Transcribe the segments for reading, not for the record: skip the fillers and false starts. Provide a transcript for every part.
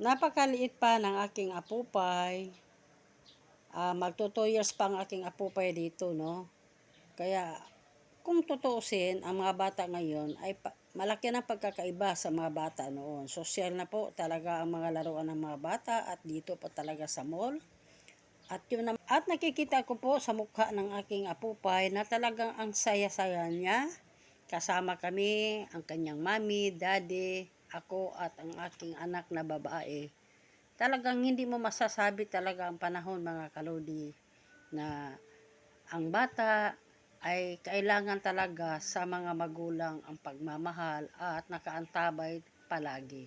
Napakaliit pa ng aking apupay. Magto 2 years pa ang aking apupay dito, no? Kaya, kung tutuusin, ang mga bata ngayon ay malaki na pagkakaiba sa mga bata noon. Social na po talaga ang mga laruan ng mga bata at dito po talaga sa mall. At nakikita ko po sa mukha ng aking apupay na talagang ang saya-saya niya. Kasama kami, ang kanyang mami, daddy, ako at ang aking anak na babae. Talagang hindi mo masasabi talaga ang panahon, mga kalodi, na ang bata ay kailangan talaga sa mga magulang ang pagmamahal at nakaantabay palagi.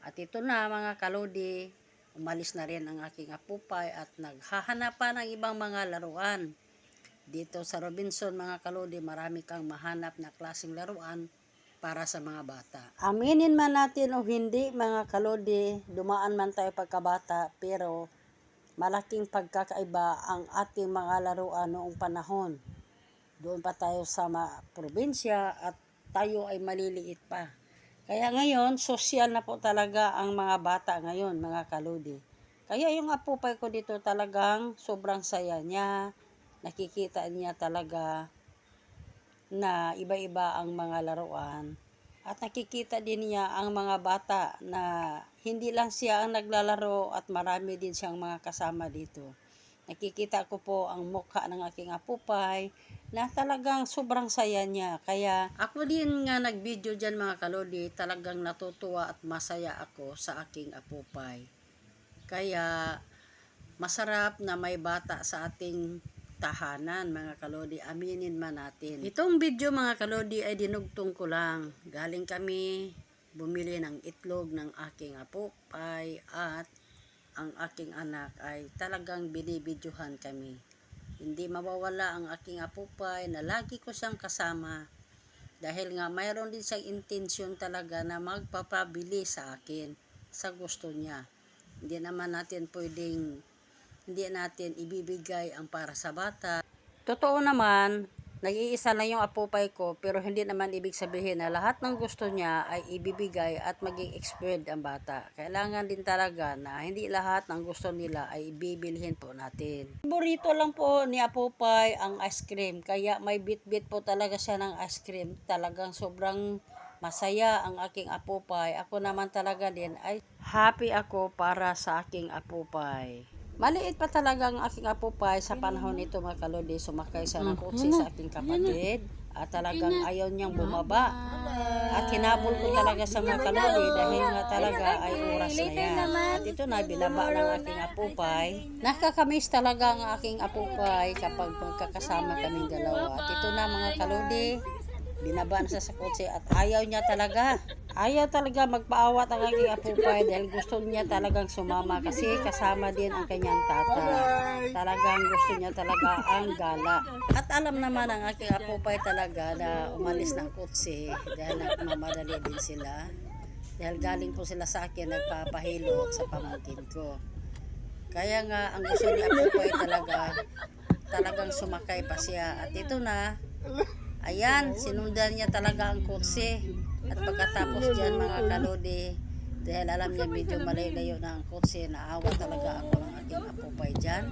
At ito na, mga kalodi, umalis na rin ang aking apupay at naghahanap pa ng ibang mga laruan. Dito sa Robinson, mga kalodi, marami kang mahanap na klaseng laruan para sa mga bata. Aminin man natin o hindi, mga kalodi, dumaan man tayo pagkabata, pero malaking pagkakaiba ang ating mga laruan noong panahon. Doon pa tayo sa probinsya at tayo ay maliliit pa. Kaya ngayon, sosyal na po talaga ang mga bata ngayon, mga kalodi. Kaya yung apupay ko dito talagang sobrang saya niya. Nakikita niya talaga na iba-iba ang mga laruan. At nakikita din niya ang mga bata na hindi lang siya ang naglalaro at marami din siyang mga kasama dito. Nakikita ko po ang mukha ng aking apupay na talagang sobrang saya niya. Kaya ako din nga nag-video dyan, mga kalodi, talagang natutuwa at masaya ako sa aking apupay. Kaya masarap na may bata sa ating tahanan, mga kalodi, aminin man natin. Itong video, mga kalodi, ay dinugtong ko lang. Galing kami bumili ng itlog ng aking apupay at ang aking anak ay talagang binibidyohan kami. Hindi mawawala ang aking apupay na lagi ko siyang kasama dahil nga mayroon din siyang intensyon talaga na magpapabili sa akin sa gusto niya. Hindi natin ibibigay ang para sa bata. Totoo naman, nag-iisa lang yung apupay ko, pero hindi naman ibig sabihin na lahat ng gusto niya ay ibibigay at maging expired ang bata. Kailangan din talaga na hindi lahat ng gusto nila ay ibibilhin po natin. Paborito lang po ni apupay ang ice cream, kaya may bit-bit po talaga siya ng ice cream. Talagang sobrang masaya ang aking apupay. Ako naman talaga din ay happy ako para sa aking apupay. Maliit pa talaga ang aking apupay sa panahon nito, mga kalodi. Sumakay siya ng kotse sa aking kapatid at talagang ayaw niyang bumaba. At hinabol ko talaga sa mga kalodi dahil nga talaga ay oras na yan. At ito na, binaba ng aking apupay. Nakakamiss talaga ang aking apupay kapag magkakasama kaming dalawa. At ito na, mga kalodi, binaba na siya sa kotse at ayaw niya talaga. Ayaw talaga magpaawat ang aking apupay dahil gusto niya talagang sumama kasi kasama din ang kanyang tatay. Talagang gusto niya talaga ang gala. At alam naman ang aking apupay talaga na umalis ng kotse dahil nagmamadali din sila. Dahil galing po sila sa akin nagpapahilot sa pamangkin ko. Kaya nga ang gusto ni apupay talagang sumakay pa siya. At ito na, ayan, sinundan niya talaga ang kotse. At pagkatapos dyan, mga kalodi, dahil alam niya medyo malayo na ang kotse, naawa talaga ako ng aking apupay dyan.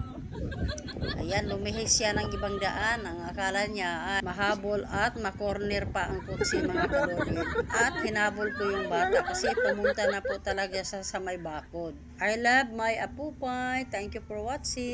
Ayan, lumihis siya ng ibang daan. Ang akala niya ay mahabol at makorner pa ang kotse, mga kalodi. At hinabol ko yung bata kasi pumunta na po talaga sa may bakod. I love my apupay. Thank you for watching.